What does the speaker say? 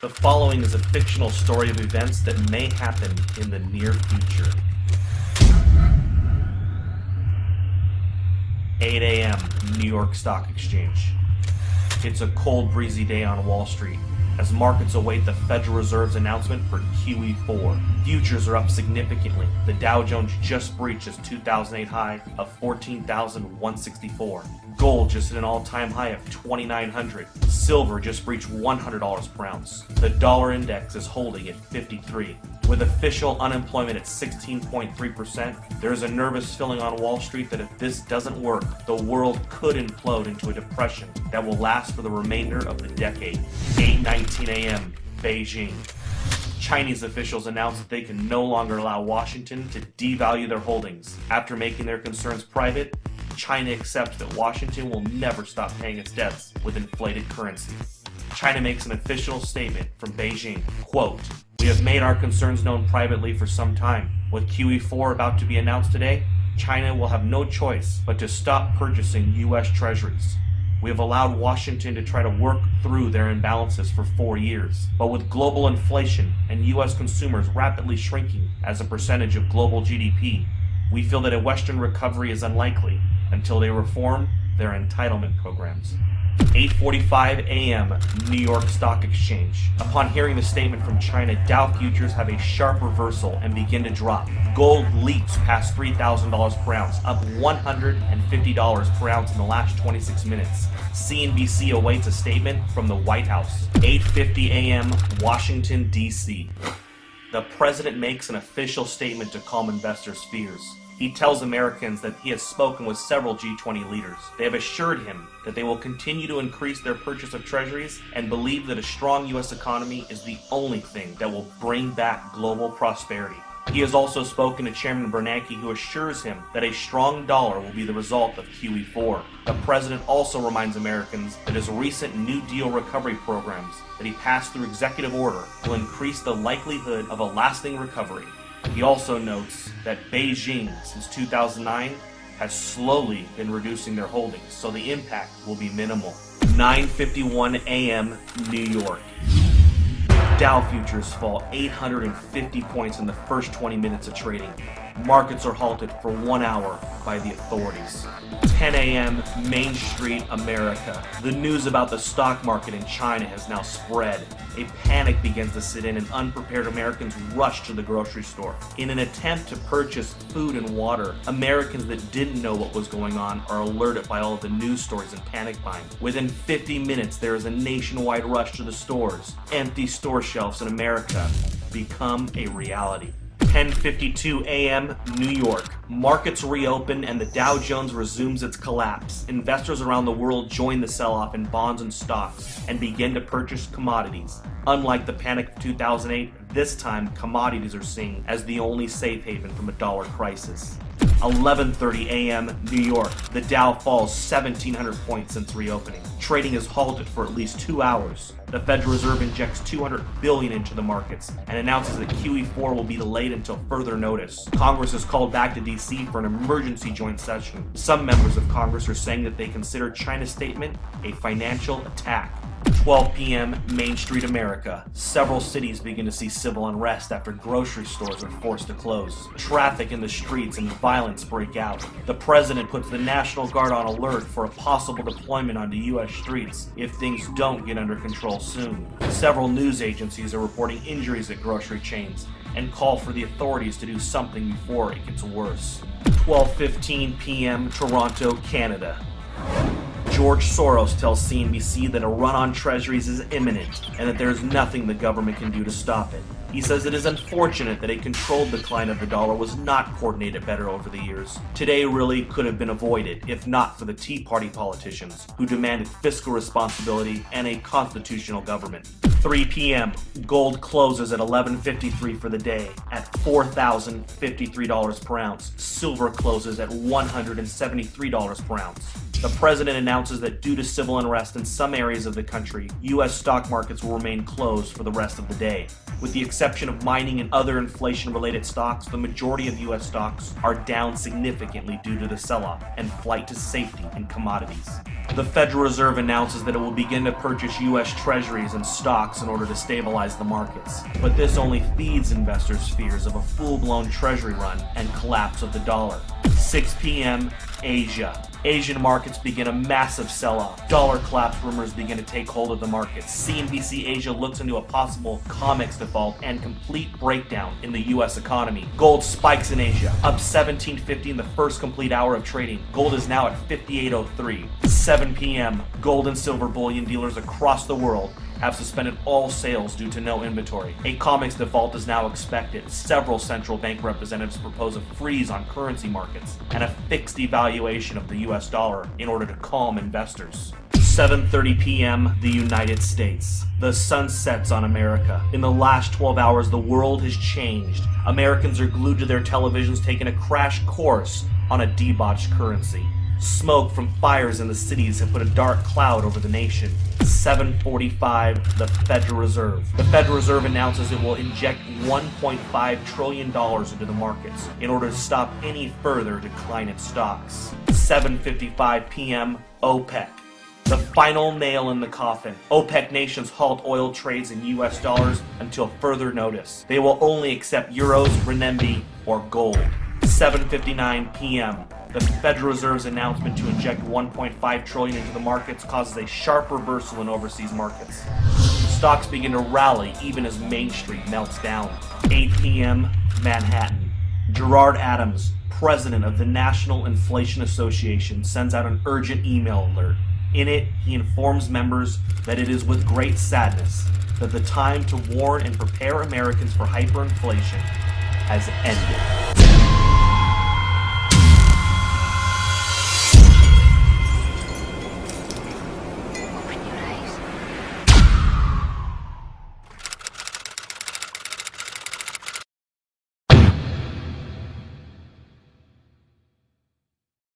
The following is a fictional story of events that may happen in the near future. 8 a.m. New York Stock Exchange. It's a cold, breezy day on Wall Street as markets await the Federal Reserve's announcement for QE4. Futures are up significantly. The Dow Jones just breached its 2008 high of 14,164. Gold just hit an all-time high of 2,900. Silver just breached $100 per ounce. The dollar index is holding at 53. With official unemployment at 16.3%, there is a nervous feeling on Wall Street that if this doesn't work, the world could implode into a depression that will last for the remainder of the decade. 8:19 a.m. Beijing. Chinese officials announced that they can no longer allow Washington to devalue their holdings. After making their concerns private, China accepts that Washington will never stop paying its debts with inflated currency. China makes an official statement from Beijing, quote, "We have made our concerns known privately for some time. With QE4 about to be announced today, China will have no choice but to stop purchasing U.S. treasuries. We have allowed Washington to try to work through their imbalances for 4 years. But with global inflation and U.S. consumers rapidly shrinking as a percentage of global GDP, we feel that a Western recovery is unlikely until they reform their entitlement programs." 8:45 a.m. New York Stock Exchange. Upon hearing the statement from China, Dow futures have a sharp reversal and begin to drop. Gold leaps past $3,000 per ounce, up $150 per ounce in the last 26 minutes. CNBC awaits a statement from the White House. 8:50 a.m. Washington, D.C. The president makes an official statement to calm investors' fears. He tells Americans that he has spoken with several G20 leaders. They have assured him that they will continue to increase their purchase of treasuries and believe that a strong U.S. economy is the only thing that will bring back global prosperity. He has also spoken to Chairman Bernanke, who assures him that a strong dollar will be the result of QE4. The president also reminds Americans that his recent New Deal recovery programs that he passed through executive order will increase the likelihood of a lasting recovery. He also notes that Beijing, since 2009, has slowly been reducing their holdings, so the impact will be minimal. 9:51 a.m. New York. Dow futures fall 850 points in the first 20 minutes of trading. Markets are halted for 1 hour by the authorities. 10 a.m. Main Street, America. The news about the stock market in China has now spread. A panic begins to set in and unprepared Americans rush to the grocery store. In an attempt to purchase food and water, Americans that didn't know what was going on are alerted by all of the news stories and panic buying. Within 50 minutes, there is a nationwide rush to the stores. Empty store shelves in America become a reality. 10:52 a.m. New York. Markets reopen and the Dow Jones resumes its collapse. Investors around the world join the sell-off in bonds and stocks and begin to purchase commodities. Unlike the panic of 2008, this time commodities are seen as the only safe haven from a dollar crisis. 11:30 a.m. New York. The Dow falls 1,700 points since reopening. Trading is halted for at least 2 hours. The Federal Reserve injects $200 billion into the markets and announces that QE4 will be delayed until further notice. Congress is called back to D.C. for an emergency joint session. Some members of Congress are saying that they consider China's statement a financial attack. 12 p.m. Main Street, America. Several cities begin to see civil unrest after grocery stores are forced to close. Traffic in the streets and violence break out. The president puts the National Guard on alert for a possible deployment onto U.S. streets if things don't get under control soon. Several news agencies are reporting injuries at grocery chains and call for the authorities to do something before it gets worse. 12:15 p.m. Toronto, Canada. George Soros tells CNBC that a run on treasuries is imminent and that there is nothing the government can do to stop it. He says it is unfortunate that a controlled decline of the dollar was not coordinated better over the years. Today really could have been avoided if not for the Tea Party politicians who demanded fiscal responsibility and a constitutional government. 3 p.m. Gold closes at $11.53 for the day at $4,053 per ounce. Silver closes at $173 per ounce. The president announces that due to civil unrest in some areas of the country, U.S. stock markets will remain closed for the rest of the day. With the exception of mining and other inflation-related stocks, the majority of U.S. stocks are down significantly due to the sell-off and flight to safety in commodities. The Federal Reserve announces that it will begin to purchase U.S. treasuries and stocks in order to stabilize the markets. But this only feeds investors' fears of a full-blown treasury run and collapse of the dollar. 6 p.m. Asia. Asian markets begin a massive sell-off. Dollar collapse rumors begin to take hold of the markets. CNBC Asia looks into a possible COMEX default and complete breakdown in the U.S. economy. Gold spikes in Asia, up 1750 in the first complete hour of trading. Gold is now at 5803. 7 p.m. Gold and silver bullion dealers across the world have suspended all sales due to no inventory. A COMEX default is now expected. Several central bank representatives propose a freeze on currency markets and a fixed devaluation of the US dollar in order to calm investors. 7:30 p.m. the United States. The sun sets on America. In the last 12 hours, the world has changed. Americans are glued to their televisions taking a crash course on a debauched currency. Smoke from fires in the cities have put a dark cloud over the nation. 7:45, the Federal Reserve. The Federal Reserve announces it will inject $1.5 trillion into the markets in order to stop any further decline in stocks. 7:55 p.m., OPEC. The final nail in the coffin. OPEC nations halt oil trades in US dollars until further notice. They will only accept euros, renminbi, or gold. 7:59 p.m. The Federal Reserve's announcement to inject $1.5 trillion into the markets causes a sharp reversal in overseas markets. Stocks begin to rally even as Main Street melts down. 8 p.m. Manhattan. Gerard Adams, president of the National Inflation Association, sends out an urgent email alert. In it, he informs members that it is with great sadness that the time to warn and prepare Americans for hyperinflation has ended.